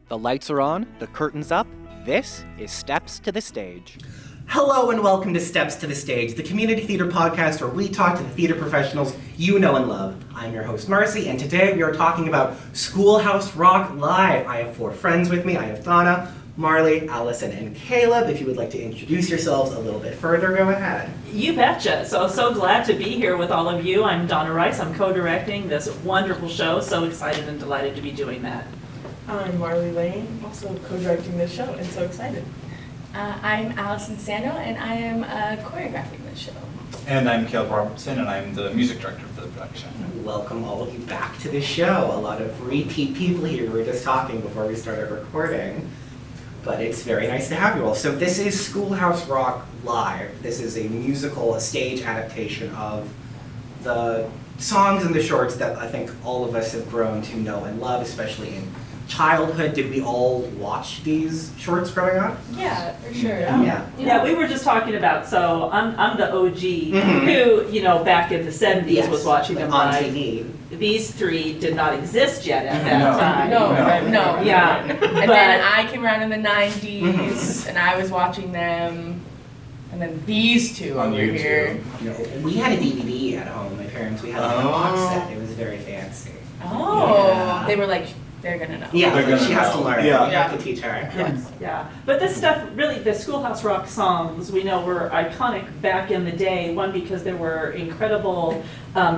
The lights are on, the curtain's up. This is Steps to the Stage. Hello and welcome to Steps to the Stage, the community theater podcast where we talk to the theater professionals you know and love. I'm your host, Marcy, and today we are talking about Schoolhouse Rock Live. I have four friends with me. I have Donna, Marley, Allison, and Caleb. If you would like to introduce yourselves a little bit further, go ahead. You betcha. So glad to be here with all of you. I'm Donna Rice. I'm co-directing this wonderful show. So excited and delighted to be doing that. I'm Marley Lane, also co-directing this show, and so excited. I'm Allison Sando, and I am choreographing this show. And I'm Caleb Robertson, and I'm the music director for the production. Welcome all of you back to the show. A lot of repeat people here. We were just talking before we started recording, but it's very nice to have you all. So this is Schoolhouse Rock Live. This is a musical, a stage adaptation of the songs and the shorts that I think all of us have grown to know and love, especially in childhood. Did we all watch these shorts growing up? Yeah, for sure. Yeah, we were just talking about, so I'm the OG who, back in the 70s was watching them on live. TV. These three did not exist yet at that time. No. Yeah. And then I came around in the 90s, and I was watching them, and then these two On over YouTube. here. No, we had a DVD at home. My parents, we had a box set. It was very fancy. Oh, Yeah. they were like, they're gonna know. Yeah, They're like gonna she has to know. learn. Yeah. You have to teach her. Yes, yeah. But this stuff, really, the Schoolhouse Rock songs, we know were iconic back in the day. One, because there were incredible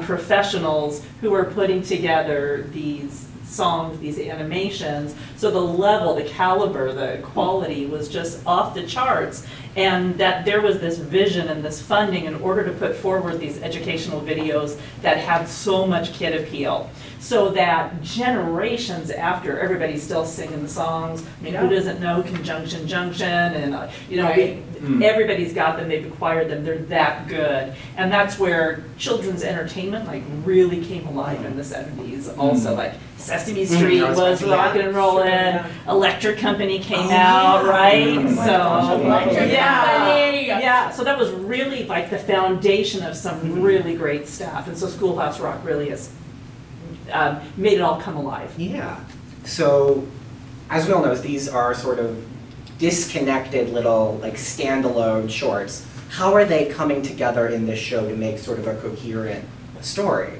professionals who were putting together these songs, these animations. So the level, the caliber, the quality was just off the charts. And that there was this vision and this funding in order to put forward these educational videos that had so much kid appeal. So that generations after, everybody's still singing the songs. I mean, who doesn't know Conjunction Junction? And, Right. everybody's got them, they've acquired them, they're that good. And that's where children's entertainment really came alive in the 70s. Also, like Sesame Street was rocking and rolling, Electric Company came out, right? Yeah, so that was really like the foundation of some really great stuff. And so Schoolhouse Rock really has made it all come alive. Yeah. So, as we all know, these are sort of disconnected little, standalone shorts. How are they coming together in this show to make sort of a coherent story?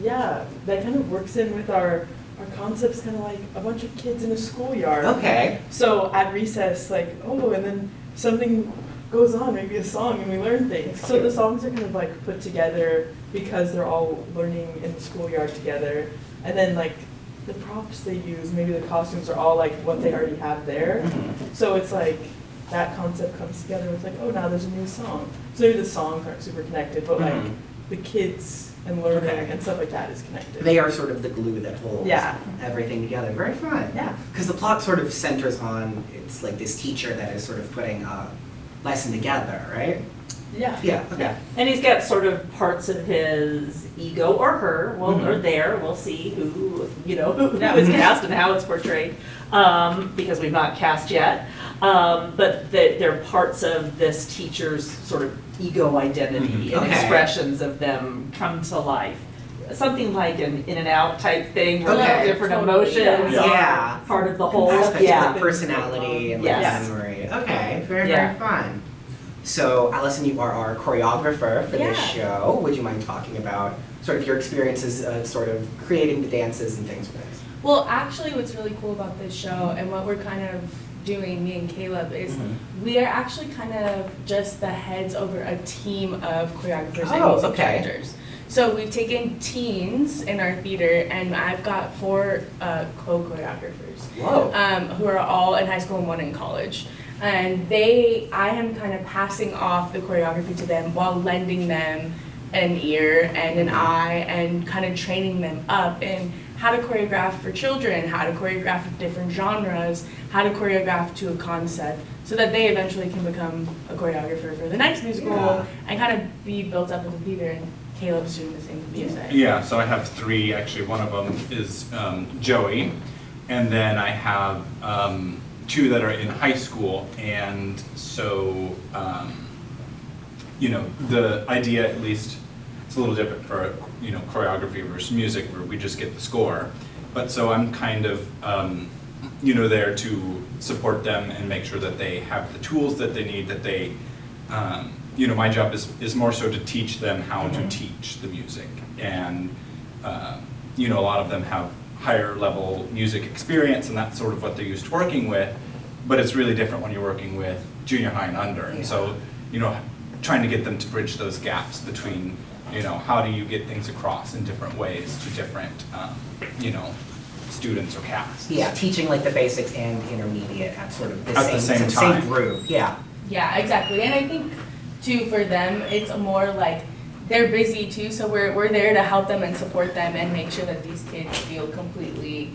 Yeah, that kind of works in with our concepts, kind of like a bunch of kids in a schoolyard. Okay. So at recess, and then something goes on, maybe a song, and we learn things. So the songs are kind of put together because they're all learning in the schoolyard together. And then the props they use, maybe the costumes are all what they already have there. Mm-hmm. So it's that concept comes together with now there's a new song. So maybe the songs aren't super connected, but the kids and learning and stuff like that is connected. They are sort of the glue that holds Yeah. everything together. Very fun. Yeah. Because the plot sort of centers on, it's this teacher that is sort of putting a lesson together, right? Yeah. Yeah, okay. Yeah, and he's got sort of parts of his ego or her, or there, we'll see who is cast and how it's portrayed, because we've not cast yet. But they're parts of this teacher's sort of ego identity and Okay. expressions of them come to life. Something like an in and out type thing, where Okay. different Totally, emotions yeah. are part of the whole. Aspects Yeah. of the personality and Yes. memory. Okay, very, Yeah. very fun. So, Allison, you are our choreographer for this show. Would you mind talking about sort of your experiences of sort of creating the dances and things for this? Well, actually, what's really cool about this show and what we're kind of doing, me and Caleb, is we are actually kind of just the heads over a team of choreographers and music directors. So we've taken teens in our theater, and I've got 4 co-choreographers. Whoa. Who are all in high school and 1 in college. And I am kind of passing off the choreography to them while lending them an ear and an eye and kind of training them up in how to choreograph for children, how to choreograph with different genres, how to choreograph to a concept, so that they eventually can become a choreographer for the next musical and kind of be built up in the theater. And Caleb's doing the same with music. Yeah, so I have 3, actually. One of them is Joey, and then I have 2 that are in high school, and so, the idea, at least, it's a little different for, choreography versus music, where we just get the score. But so I'm kind of there to support them and make sure that they have the tools that they need, that they, my job is more so to teach them how to teach the music. And, a lot of them have higher level music experience, and that's sort of what they're used to working with, but it's really different when you're working with junior high and under. And so, trying to get them to bridge those gaps between, how do you get things across in different ways to different, students or casts. Yeah, teaching like the basics and intermediate at sort of the At the same same time. group. Yeah. Yeah, exactly. And I think too for them, it's more like they're busy too, so we're there to help them and support them and make sure that these kids feel completely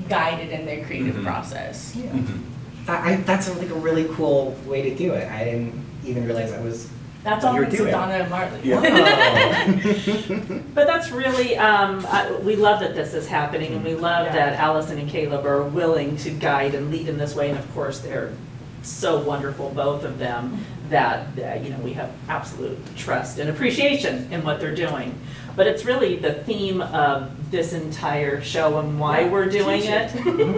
guided in their creative process. Yeah. Mm-hmm. That's like a really cool way to do it. I didn't even realize that was That's what all you were thanks to doing. Donna and Marley. Wow. But that's really, we love that this is happening, and we love that Allison and Caleb are willing to guide and lead in this way, and of course, they're so wonderful, both of them, that, we have absolute trust and appreciation in what they're doing. But it's really the theme of this entire show and why we're doing it.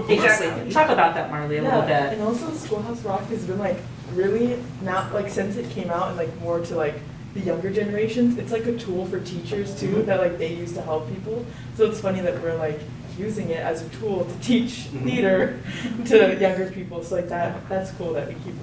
Exactly. Talk about that, Marley, a little bit. And also Schoolhouse Rock has been like really now, like since it came out and like more to like the younger generations, it's like a tool for teachers too that like they use to help people. So it's funny that we're like using it as a tool to teach theater to younger people. So like that's cool that we keep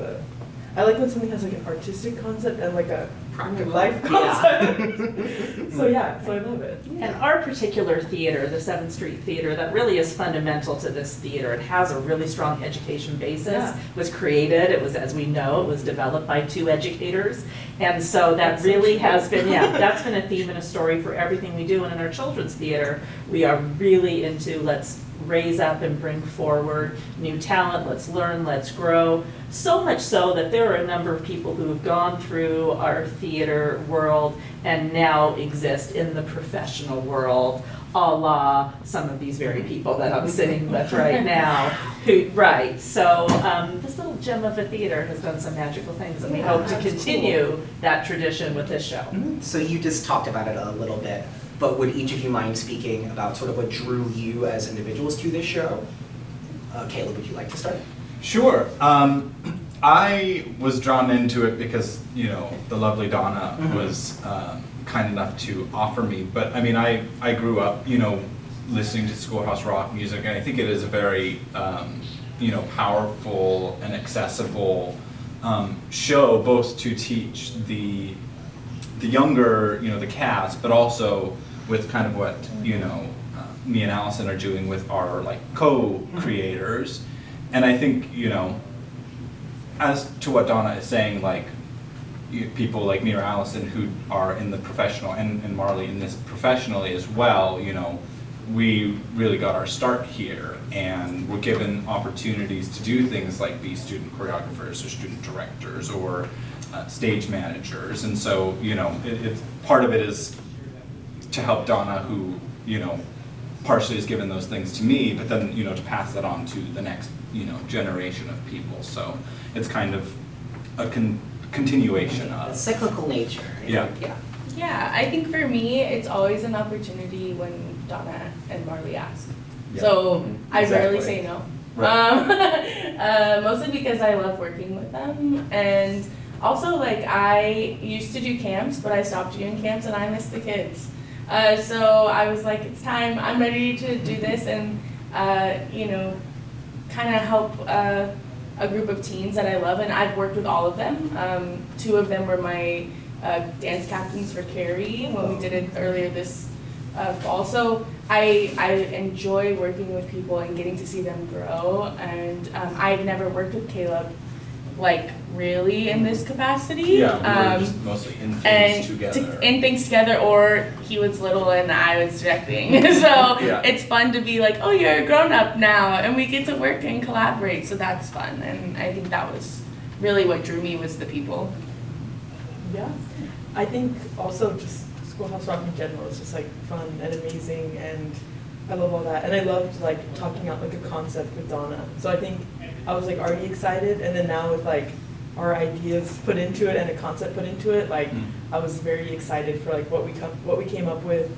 I like when something has like an artistic concept and like a Practical. life concept. So I love it. And our particular theater, the 7th Street Theater, that really is fundamental to this theater. It has a really strong education basis. Yeah. It was created, it was, as we know, it was developed by 2 educators. And so that That's really so true. has been, that's been a theme and a story for everything we do. And in our children's theater, we are really into let's raise up and bring forward new talent, let's learn, let's grow. So much so that there are a number of people who have gone through our theater world and now exist in the professional world, a la some of these very people that I'm sitting with right now. So this little gem of a theater has done some magical things, and we hope to continue that tradition with this show. So you just talked about it a little bit, but would each of you mind speaking about sort of what drew you as individuals to this show? Caleb, would you like to start? Sure. I was drawn into it because, the lovely Donna was kind enough to offer me. But I mean, I grew up, listening to Schoolhouse Rock music, and I think it is a very, powerful and accessible show, both to teach the younger, the cast, but also with kind of what, me and Allison are doing with our like co-creators. And I think, as to what Donna is saying, like people like me or Allison who are in the professional, and Marley in this professionally as well, we really got our start here, and we're given opportunities to do things like be student choreographers or student directors or stage managers. And so, it's part of it is to help Donna, who, partially has given those things to me, but then, to pass that on to the next, generation of people. So it's kind of a continuation A of. cyclical nature. Yeah. Yeah, I think for me, it's always an opportunity when Donna and Marley ask. Yeah. So I rarely Exactly. say no. Right. Mostly because I love working with them, and also like I used to do camps, but I stopped doing camps and I miss the kids. So I was like, it's time. I'm ready to do this and kind of help a group of teens that I love, and I've worked with all of them. 2 of them were my dance captains for Carrie when we did it earlier this fall. So I enjoy working with people and getting to see them grow. And I've never worked with Caleb like really in this capacity. Yeah, we were just mostly in things together. In things together, or he was little and I was directing. So it's fun to be like, oh, you're a grown up now, and we get to work and collaborate. So that's fun, and I think that was really what drew me was the people. Yeah, I think also just Schoolhouse Rock in general is just like fun and amazing, and I love all that. And I loved like talking out like a concept with Donna. So I think I was like already excited, and then now with like our ideas put into it and a concept put into it, like I was very excited for like what we came up with.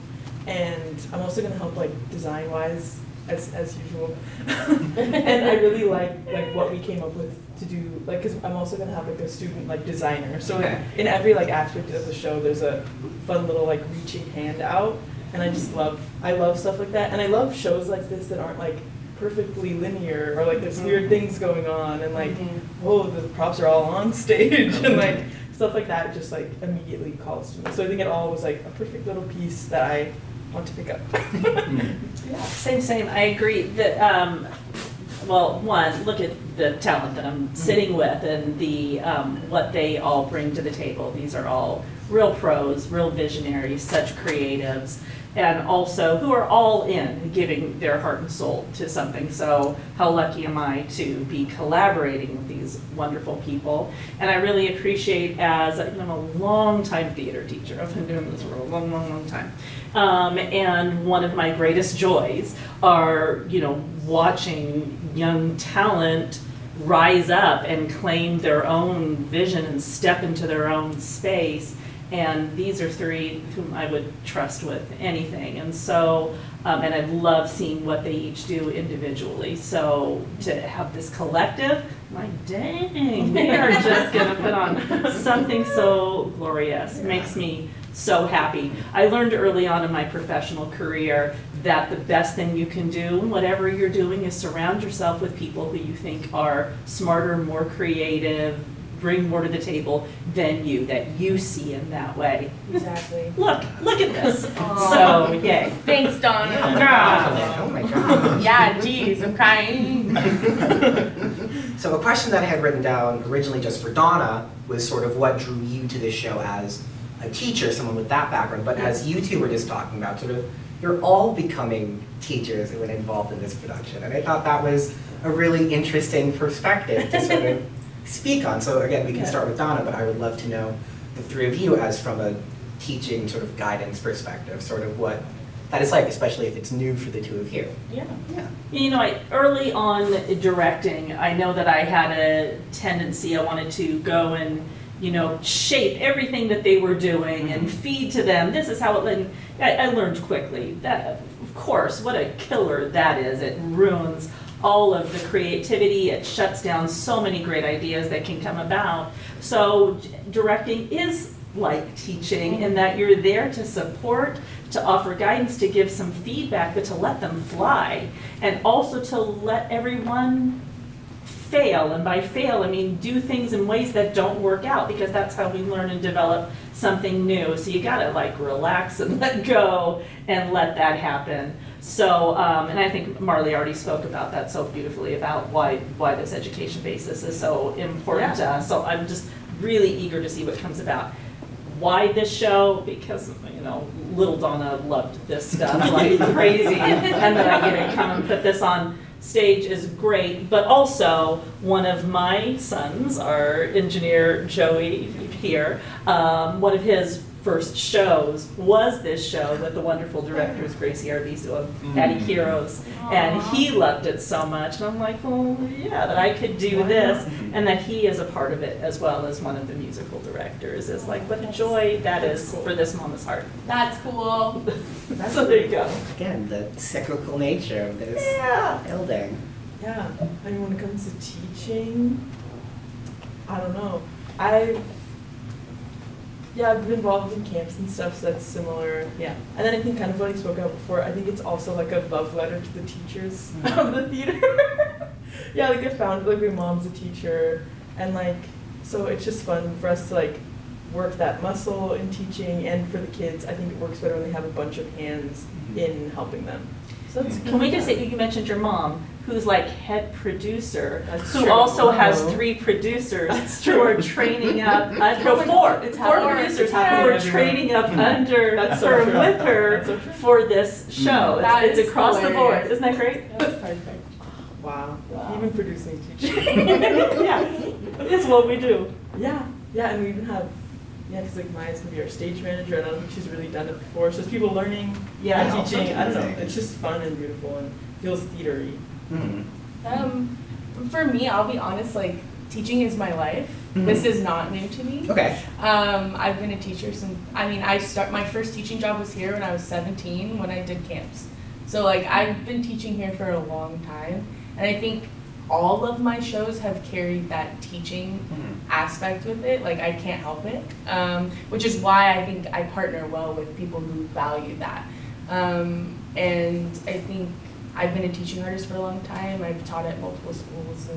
And I'm also gonna help like design wise as usual. And I really like what we came up with to do, like, because I'm also gonna have like a student like designer. So like, Okay. in every like aspect of the show, there's a fun little like reaching hand out, and I love stuff like that, and I love shows like this that aren't like perfectly linear or like there's weird things going on and like whoa, the props are all on stage and like stuff like that just like immediately calls to me. So I think it all was like a perfect little piece that I want to pick up. Yeah, same. I agree that, well, one, look at the talent that I'm sitting with and the, what they all bring to the table. These are all real pros, real visionaries, such creatives, and also who are all in giving their heart and soul to something. So how lucky am I to be collaborating with these wonderful people? And I really appreciate, as I'm a long-time theater teacher, I've been doing this for a long time. And one of my greatest joys are, watching young talent rise up and claim their own vision and step into their own space. And these are three whom I would trust with anything. And so, and I love seeing what they each do individually. So to have this collective, dang, we are just gonna put on something so glorious. Makes me so happy. I learned early on in my professional career that the best thing you can do, whatever you're doing, is surround yourself with people who you think are smarter, more creative, bring more to the table than you, that you see in that way. Exactly. Look at this. Aw. So, yay. Thanks, Donna. Oh my gosh. Yeah, geez, I'm crying. So a question that I had written down originally just for Donna was sort of what drew you to this show as a teacher, someone with that background, but as you two were just talking about, sort of, you're all becoming teachers who were involved in this production, and I thought that was a really interesting perspective to sort of speak on. So again, we can start with Donna, but I would love to know the three of you as from a teaching sort of guidance perspective, sort of what that is like, especially if it's new for the two of you. Yeah. Early on directing, I know that I had a tendency, I wanted to go and, shape everything that they were doing and feed to them. This is how it, I learned quickly that, of course, what a killer that is. It ruins all of the creativity. It shuts down so many great ideas that can come about. So directing is like teaching in that you're there to support, to offer guidance, to give some feedback, but to let them fly. And also to let everyone fail. And by fail, I mean do things in ways that don't work out, because that's how we learn and develop something new. So you gotta relax and let go and let that happen. So, and I think Marley already spoke about that so beautifully, about why this education basis is so important to us. So I'm just really eager to see what comes about. Why this show? Because, little Donna loved this stuff like crazy, and that I get to come and put this on stage is great. But also, one of my sons, our engineer Joey here, one of his first shows was this show with the wonderful directors Gracie Arvizo and Patty Quiros, and he loved it so much, and I'm like, well, yeah, that I could do this, and that he is a part of it as well as one of the musical directors. Is like, what a joy that is for this mama's heart. That's cool. So there you go. Again, the cyclical nature of this building. Yeah, I mean, when it comes to teaching, I don't know. I've been involved in camps and stuff, so that's similar. Yeah. And then I think kind of what I spoke about before, I think it's also like a love letter to the teachers of the theater. Yeah, I found my mom's a teacher, and so it's just fun for us to work that muscle in teaching, and for the kids, I think it works better when they have a bunch of hands in helping them. So that's Can we just say, you mentioned your mom, who's head producer, That's who true. also has Oh. 3 producers That's who true. are training up, no, 4 It's four happening producers who everywhere. are training up under That's so her, true. with her That's so true. for this show. That It's is across the board. hilarious. Isn't that great? That's perfect. Wow. Wow. Even producing teaching. Yeah, it's what we do. Yeah, and we even have, because Maya's gonna be our stage manager, and I don't think she's really done it before. So it's people learning and teaching. I don't know. It's just fun and beautiful and feels theatery. For me, I'll be honest, teaching is my life. This is not new to me. Okay. I've been a teacher since, my first teaching job was here when I was 17, when I did camps. So like I've been teaching here for a long time, and I think all of my shows have carried that teaching aspect with it. Like I can't help it, which is why I think I partner well with people who value that. And I think I've been a teaching artist for a long time. I've taught at multiple schools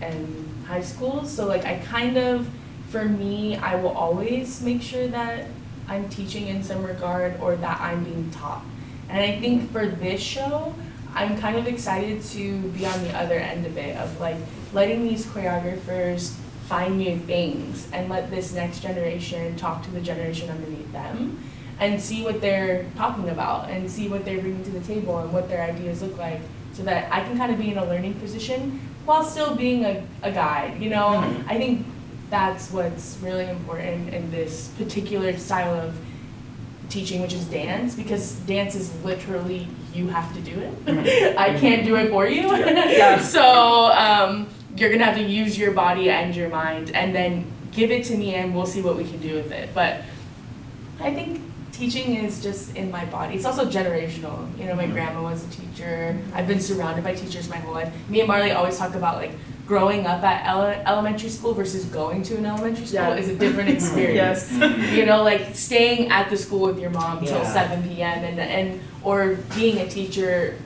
and high schools. So like I kind of, for me, I will always make sure that I'm teaching in some regard or that I'm being taught. And I think for this show, I'm kind of excited to be on the other end of it, of like letting these choreographers find new things and let this next generation talk to the generation underneath them and see what they're talking about and see what they're bringing to the table and what their ideas look like, so that I can kind of be in a learning position while still being a guide, you know? I think that's what's really important in this particular style of teaching, which is dance, because dance is literally, you have to do it. I can't do it for you. So you're gonna have to use your body and your mind and then give it to me and we'll see what we can do with it. But I think teaching is just in my body. It's also generational. You know, my grandma was a teacher. I've been surrounded by teachers my whole life. Me and Marley always talk about like growing up at elementary school versus going to an elementary school is a different experience. You know, like staying at the school with your mom till 7 p.m. and or being a teacher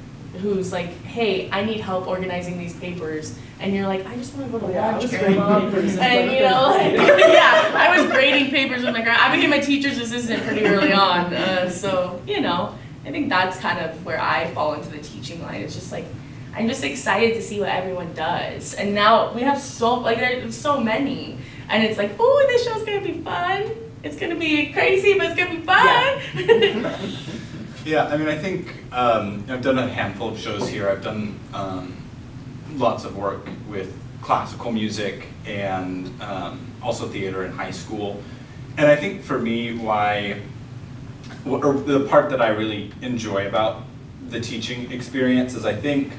who's like, hey, I need help organizing these papers, and you're like, I just want to go to lunch, grandma. And you know, like, I was grading papers with my grandma. I became a teacher's assistant pretty early on, so you know, I think that's kind of where I fall into the teaching line. It's just like, I'm just excited to see what everyone does, and now we have there's so many, and it's like, oh, this show's gonna be fun. It's gonna be crazy, but it's gonna be fun. Yeah, I mean, I think I've done a handful of shows here. I've done lots of work with classical music and also theater in high school. And I think for me, or the part that I really enjoy about the teaching experience is I think,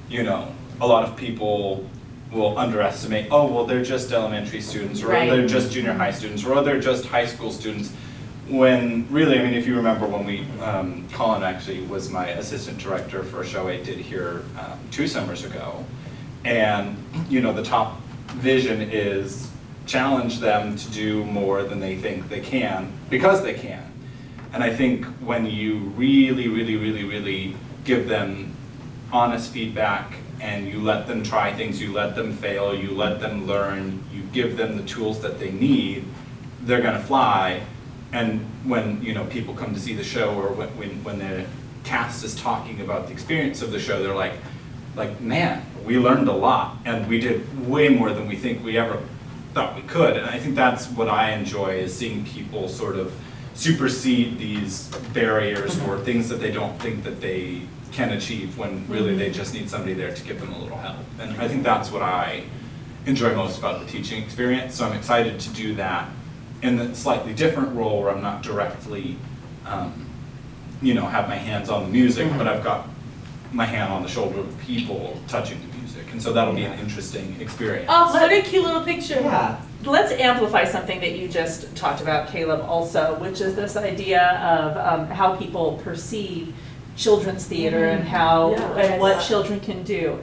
you know, a lot of people will underestimate, oh, well, they're just elementary students, or they're just junior high students, or they're just high school students. When really, I mean, if you remember when we, Colin actually was my assistant director for a show I did here 2 summers ago. And, you know, the top vision is challenge them to do more than they think they can, because they can. And I think when you really, really, really, really give them honest feedback and you let them try things, you let them fail, you let them learn, you give them the tools that they need, they're gonna fly. And when, you know, people come to see the show, or when the cast is talking about the experience of the show, they're like, man, we learned a lot, and we did way more than we think we ever thought we could. And I think that's what I enjoy, is seeing people sort of supersede these barriers or things that they don't think that they can achieve, when really they just need somebody there to give them a little help. And I think that's what I enjoy most about the teaching experience. So I'm excited to do that in a slightly different role, where I'm not directly, you know, have my hands on the music, but I've got my hand on the shoulder of people touching the music. And so that'll be an interesting experience. Oh, what a cute little picture. Yeah. Let's amplify something that you just talked about, Caleb, also, which is this idea of how people perceive children's theater and how and what children can do.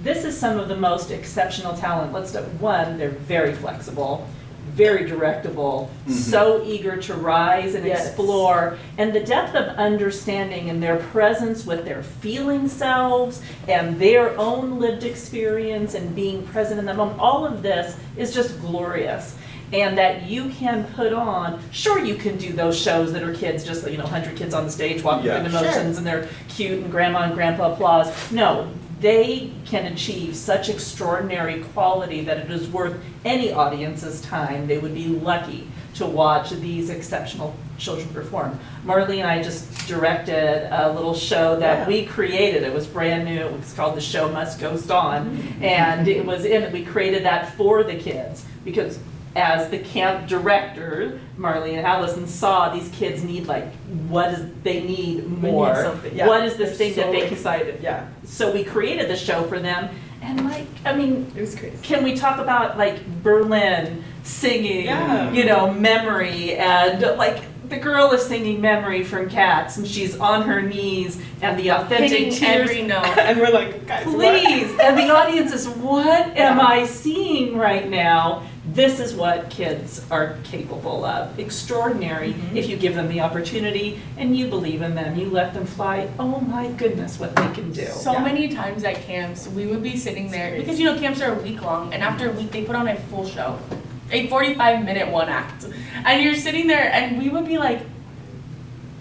This is some of the most exceptional talent. One, they're very flexible, very directable, so eager to rise and explore, and the depth of understanding and their presence with their feeling selves and their own lived experience and being present in the moment. All of this is just glorious. And that you can put on, sure, you can do those shows that are kids, just, you know, 100 kids on the stage walking through the motions and they're cute and grandma and grandpa applause. No, they can achieve such extraordinary quality that it is worth any audience's time. They would be lucky to watch these exceptional children perform. Marley and I just directed a little show that we created. It was brand new. It was called The Show Must Goes On. And we created that for the kids, because as the camp director, Marley and Allison saw these kids need, like, they need more. What is this thing that they can excited? So we created the show for them, and like, I mean, It was crazy. can we talk about like Berlin singing, you know, memory, and like the girl is singing Memory from Cats, and she's on her knees, and the authentic Hitting tears. every note. And we're like, guys, what? Please, and the audience is, what am I seeing right now? This is what kids are capable of. Extraordinary if you give them the opportunity and you believe in them. You let them fly. Oh my goodness, what they can do. So many times at camps, we would be sitting there, because camps are a week long, and after a week they put on a full show. A 45-minute one act. And you're sitting there and we would be like,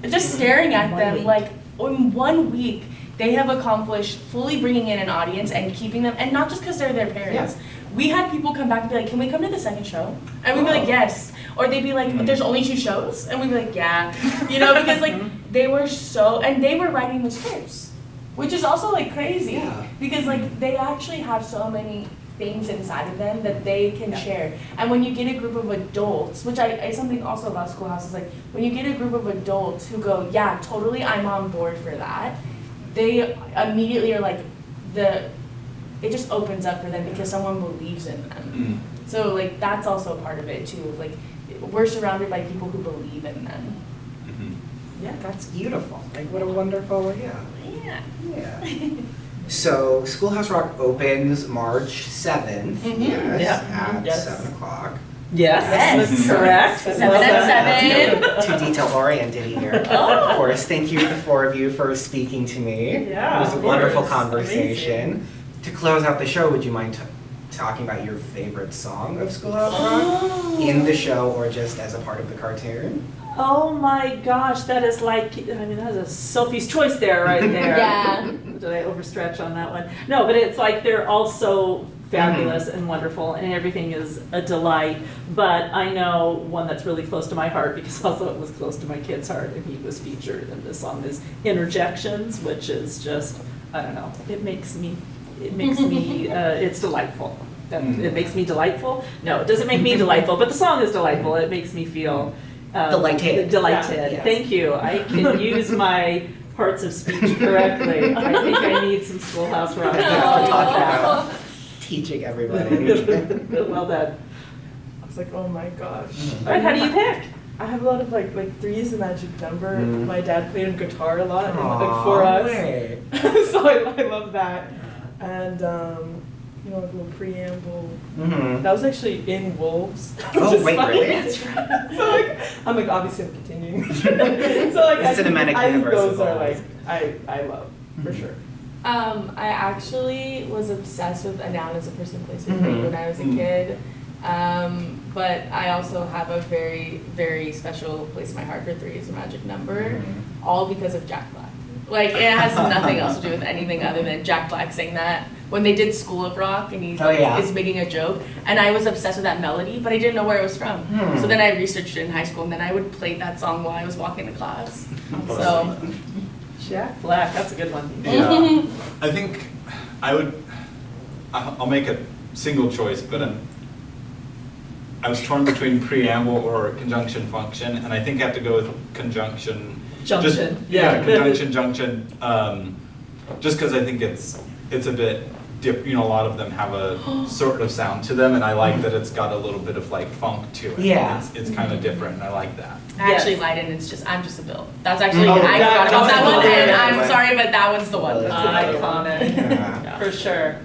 just staring at them like, in 1 week, they have accomplished fully bringing in an audience and keeping them, and not just because they're their parents. We had people come back and be like, can we come to the second show? And we'd be like, yes. Or they'd be like, there's only 2 shows? And we'd be like, yeah. Because like, they were and they were writing the scripts, which is also like crazy. Yeah. Because like, they actually have so many things inside of them that they can share. And when you get a group of adults, which I something also about Schoolhouse is like, when you get a group of adults who go, yeah, totally, I'm on board for that, they immediately are like, it just opens up for them because someone believes in them. So like, that's also a part of it too. Like, we're surrounded by people who believe in them. Yeah, that's beautiful. Like, what a wonderful, Yeah. Yeah. So, Schoolhouse Rock opens March 7th, at Yes. 7 o'clock. Yes, that's correct. 7 at 7. Too detail-oriented here. Of course, thank you, the 4 of you, for speaking to me. Yeah, It was a of wonderful course. conversation. To close out the show, would you mind talking about your favorite song of Schoolhouse Rock? In the show or just as a part of the cartoon? Oh my gosh, that is like, that is a Sophie's choice there, right there. Yeah. Did I overstretch on that one? No, but it's like they're all so fabulous and wonderful, and everything is a delight. But I know one that's really close to my heart, because also it was close to my kid's heart, and he was featured in this song, is Interjections, which is just, I don't know, it makes me, it's delightful. It makes me delightful? No, it doesn't make me delightful, but the song is delightful. It makes me feel Delighted. Delighted. Yeah. Thank you. I can use my parts of speech correctly. I think I need some Schoolhouse Rock. We're talking about teaching everybody. Well done. I was like, oh my gosh. All right, how do you pick? I have a lot of like 3 is the magic number. My dad played on guitar a lot, and Aw, like for us. way. So I love that. And a little preamble. That was actually in Wolves. Oh, which is wait, funny. really? That's right. So like, I'm like, obviously I'm continuing. So like, The cinematic I think universe those are evolves. like, I love, for sure. I actually was obsessed with A Noun as a Person, Place, and Thing when I was a kid. But I also have a very, very special place in my heart for 3 is a magic number, all because of Jack Black. Like, it has nothing else to do with anything other than Jack Black saying that when they did School of Rock, and he is making a joke, and I was obsessed with that melody, but I didn't know where it was from. So then I researched it in high school, and then I would play that song while I was walking to class. So, Jack Black, that's a good one. Yeah. I think I'll make a single choice, but I was torn between preamble or conjunction function, and I think I have to go with conjunction. Junction. Conjunction, junction. Just because I think it's a bit a lot of them have a sort of sound to them, and I like that it's got a little bit of like funk to it. Yeah. It's kind of different, and I like that. I actually lied, and I'm just a Bill. That's actually, I forgot about that's that one, cool. and Yeah. I'm sorry, but that one's the one. Iconic. Yeah. For sure.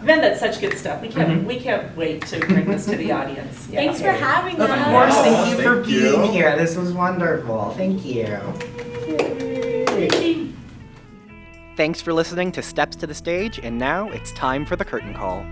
Ben, that's such good stuff. We can't wait to bring this to the audience. Yeah. Thanks for having us. Of course, thank you for Thank you. being here. This was wonderful. Thank you. Thanks for listening to Steps to the Stage, and now it's time for the curtain call.